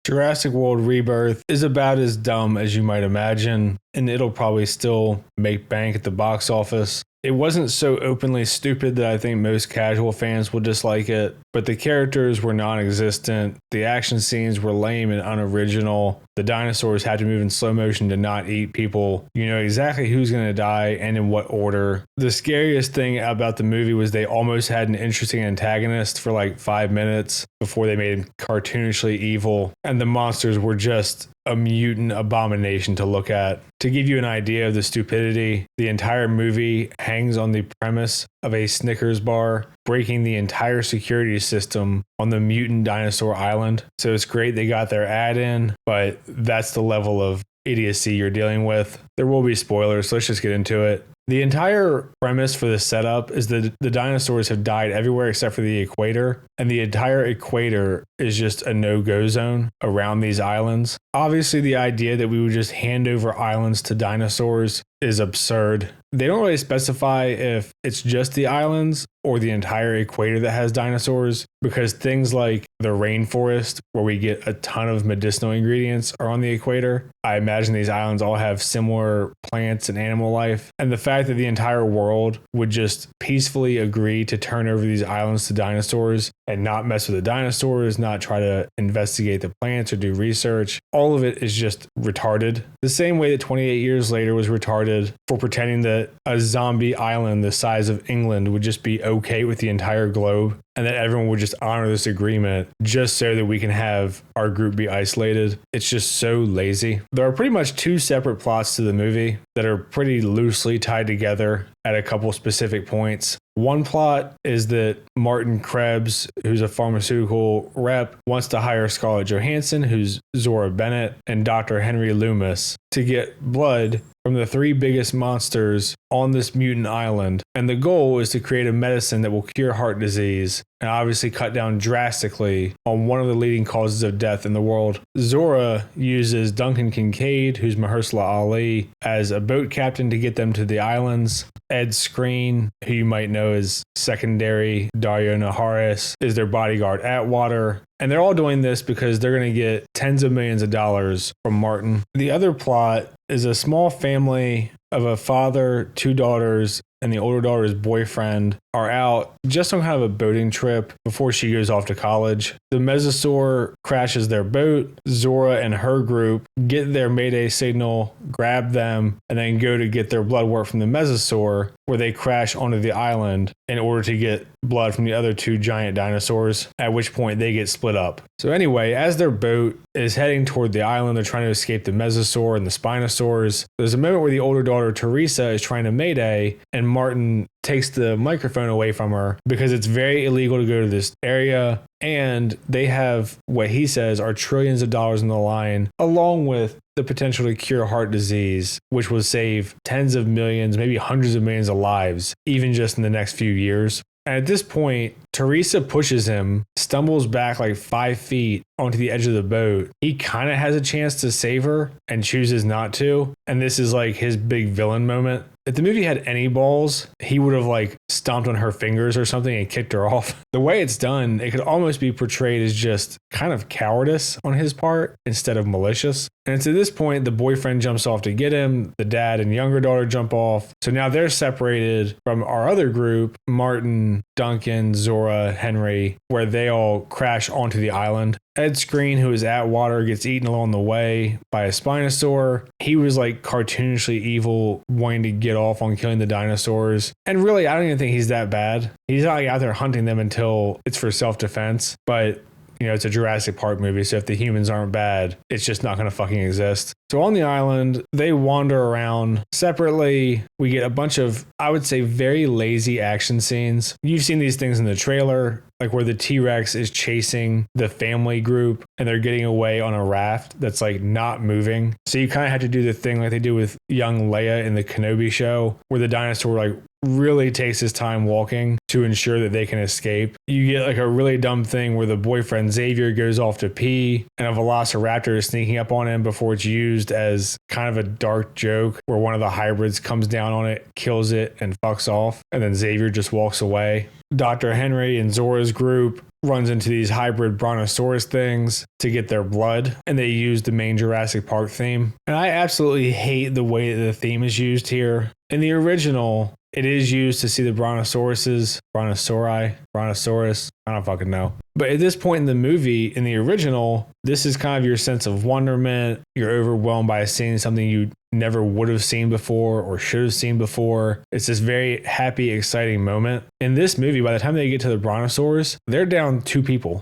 Jurassic World Rebirth is about as dumb as you might imagine, and it'll probably still make bank at the box office. It wasn't so openly stupid that I think most casual fans will dislike it, but the characters were non-existent, the action scenes were lame and unoriginal, the dinosaurs had to move in slow motion to not eat people. You know exactly who's going to die and in what order. The scariest thing about the movie was they almost had an interesting antagonist for like 5 minutes before they made him cartoonishly evil, and the monsters were just a mutant abomination to look at. To give you an idea of the stupidity, the entire movie hangs on the premise of a Snickers bar breaking the entire security system on the mutant dinosaur island. So it's great they got their ad in, but that's the level of idiocy you're dealing with. There will be spoilers, so let's just get into it. The entire premise for the setup is that the dinosaurs have died everywhere except for the equator, and the entire equator is just a no-go zone around these islands. Obviously, the idea that we would just hand over islands to dinosaurs is absurd. They don't really specify if it's just the islands or the entire equator that has dinosaurs, because things like the rainforest, where we get a ton of medicinal ingredients, are on the equator. I imagine these islands all have similar plants and animal life. And the fact that the entire world would just peacefully agree to turn over these islands to dinosaurs and not mess with the dinosaurs, not try to investigate the plants or do research, all of it is just retarded. The same way that 28 years later was retarded for pretending that a zombie island the size of England would just be okay with the entire globe, and that everyone would just honor this agreement just so that we can have our group be isolated. It's just so lazy. There are pretty much two separate plots to the movie that are pretty loosely tied together at a couple specific points. One plot is that Martin Krebs, who's a pharmaceutical rep, wants to hire Scarlett Johansson, who's Zora Bennett, and Dr. Henry Loomis to get blood from the three biggest monsters on this mutant island. And the goal is to create a medicine that will cure heart disease and obviously cut down drastically on one of the leading causes of death in the world. Zora uses Duncan Kincaid, who's Mahershala Ali, as a boat captain to get them to the islands. Ed Skrein, who you might know as secondary Dario Naharis, is their bodyguard at water. And they're all doing this because they're going to get tens of millions of dollars from Martin. The other plot is a small family of a father, two daughters, and the older daughter's boyfriend are out just on kind of a boating trip before she goes off to college. The Mesosaur crashes their boat. Zora and her group get their Mayday signal, grab them, and then go to get their blood work from the Mesosaur, where they crash onto the island in order to get blood from the other two giant dinosaurs, at which point they get split up. So anyway, as their boat is heading toward the island, they're trying to escape the Mesosaur and the Spinosaurs. There's a moment where the older daughter, Teresa, is trying to Mayday, and Martin takes the microphone away from her because it's very illegal to go to this area, and they have what he says are trillions of dollars on the line, along with the potential to cure heart disease, which will save tens of millions, maybe hundreds of millions of lives, even just in the next few years. And at this point, Teresa pushes him, stumbles back like 5 feet onto the edge of the boat. He kind of has a chance to save her and chooses not to. And this is like his big villain moment. If the movie had any balls, he would have like stomped on her fingers or something and kicked her off. The way it's done, it could almost be portrayed as just kind of cowardice on his part instead of malicious. And to this point, the boyfriend jumps off to get him. The dad and younger daughter jump off. So now they're separated from our other group, Martin, Duncan, Zora, Henry, where they all crash onto the island. Ed Skrein, who is at water, gets eaten along the way by a Spinosaur. He was like cartoonishly evil, wanting to get off on killing the dinosaurs. And really, I don't even think he's that bad. He's not like out there hunting them until it's for self-defense. But you know, it's a Jurassic Park movie, so if the humans aren't bad, it's just not going to fucking exist. So on the island, they wander around separately. We get a bunch of, I would say, very lazy action scenes. You've seen these things in the trailer, like where the T-Rex is chasing the family group and they're getting away on a raft that's like not moving. So you kind of have to do the thing like they do with young Leia in the Kenobi show, where the dinosaur like really takes his time walking to ensure that they can escape. You get like a really dumb thing where the boyfriend Xavier goes off to pee and a velociraptor is sneaking up on him before it's used as kind of a dark joke where one of the hybrids comes down on it, kills it, and fucks off. And then Xavier just walks away. Dr. Henry and Zora's group runs into these hybrid brontosaurus things to get their blood, and they use the main Jurassic Park theme. And I absolutely hate the way that the theme is used here. In the original, it is used to see the brontosaurus, I don't fucking know. But at this point in the movie, in the original, this is kind of your sense of wonderment. You're overwhelmed by seeing something you never would have seen before or should have seen before. It's this very happy, exciting moment. In this movie, by the time they get to the brontosaurus, they're down 2 people.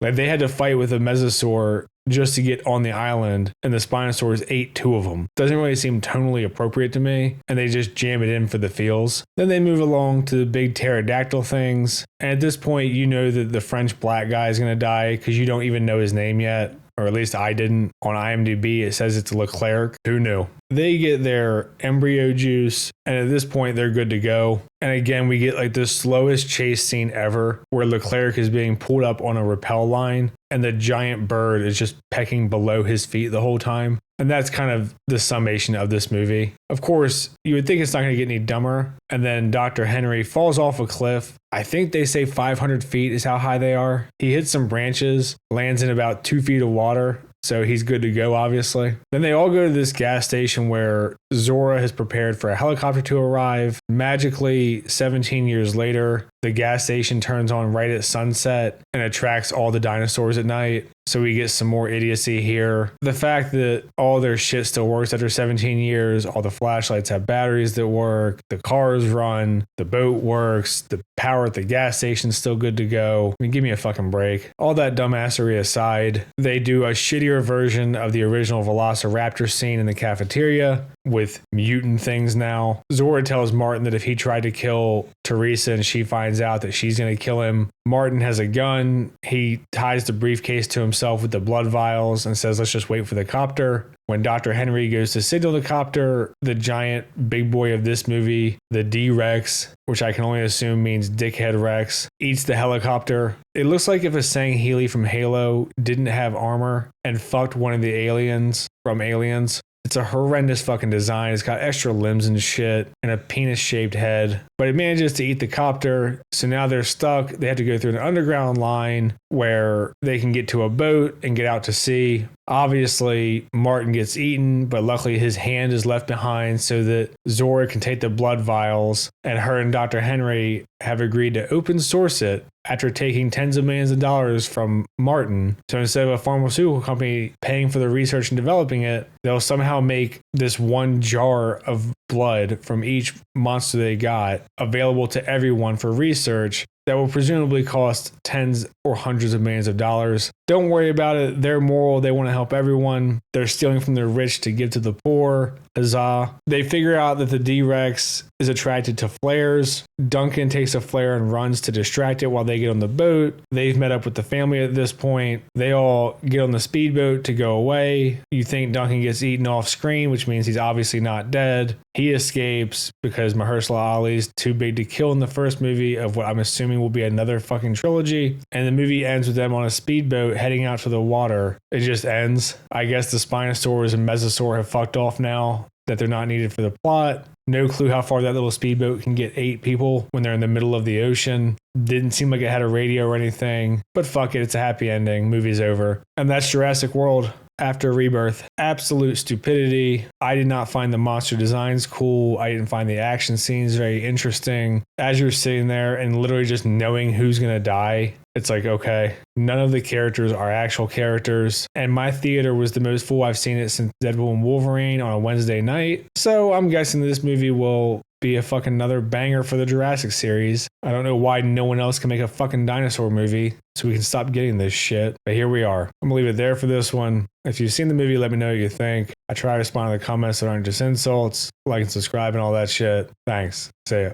Like they had to fight with a mesosaur just to get on the island, and the Spinosaurus ate 2 of them. Doesn't really seem tonally appropriate to me, and they just jam it in for the feels. Then they move along to the big pterodactyl things, and at this point you know that the French black guy is going to die because you don't even know his name yet. Or at least I didn't. On IMDb, it says it's Leclerc. Who knew? They get their embryo juice, and at this point, they're good to go. And again, we get like the slowest chase scene ever, where Leclerc is being pulled up on a rappel line, and the giant bird is just pecking below his feet the whole time. And that's kind of the summation of this movie. Of course, you would think it's not going to get any dumber. And then Dr. Henry falls off a cliff. I think they say 500 feet is how high they are. He hits some branches, lands in about 2 feet of water. So he's good to go, obviously. Then they all go to this gas station where Zora has prepared for a helicopter to arrive. Magically, 17 years later, the gas station turns on right at sunset and attracts all the dinosaurs at night. So we get some more idiocy here. The fact that all their shit still works after 17 years, all the flashlights have batteries that work, the cars run, the boat works, the power at the gas station's still good to go. I mean, give me a fucking break. All that dumbassery aside, they do a shittier version of the original Velociraptor scene in the cafeteria with mutant things now. Zora tells Martin that if he tried to kill Teresa and she finds out that she's going to kill him, Martin has a gun. He ties the briefcase to himself with the blood vials and says, let's just wait for the copter. When Dr. Henry goes to signal the copter, the giant big boy of this movie, the D-Rex, which I can only assume means Dickhead Rex, eats the helicopter. It looks like if a Sang Healy from Halo didn't have armor and fucked one of the aliens from Aliens. It's a horrendous fucking design. It's got extra limbs and shit and a penis-shaped head. But it manages to eat the copter. So now they're stuck. They have to go through an underground line where they can get to a boat and get out to sea. Obviously, Martin gets eaten, but luckily his hand is left behind so that Zora can take the blood vials, and her and Dr. Henry have agreed to open source it after taking tens of millions of dollars from Martin. So instead of a pharmaceutical company paying for the research and developing it, they'll somehow make this one jar of blood from each monster they got available to everyone for research that will presumably cost tens or hundreds of millions of dollars. Don't worry about it. They're moral. They want to help everyone. They're stealing from the rich to give to the poor. Huzzah. They figure out that the D-Rex is attracted to flares. Duncan takes a flare and runs to distract it while they get on the boat. They've met up with the family at this point. They all get on the speedboat to go away. You think Duncan gets eaten off screen, which means he's obviously not dead. He escapes because Mahershala Ali's too big to kill in the first movie of what I'm assuming will be another fucking trilogy. And the movie ends with them on a speedboat heading out to the water. It just ends. I guess the Spinosaurs and Mesosaur have fucked off now that they're not needed for the plot. No clue how far that little speedboat can get 8 people when they're in the middle of the ocean. Didn't seem like it had a radio or anything, but fuck it, it's a happy ending. Movie's over. And that's Jurassic World after Rebirth. Absolute stupidity. I did not find the monster designs cool. I didn't find the action scenes very interesting. As you're sitting there and literally just knowing who's gonna die, it's like, okay, none of the characters are actual characters. And my theater was the most full I've seen it since Deadpool and Wolverine on a Wednesday night. So I'm guessing this movie will be a fucking another banger for the Jurassic series. I don't know why no one else can make a fucking dinosaur movie so we can stop getting this shit. But here we are. I'm gonna leave it there for this one. If you've seen the movie, let me know what you think. I try to respond to the comments that aren't just insults. Like and subscribe and all that shit. Thanks. See ya.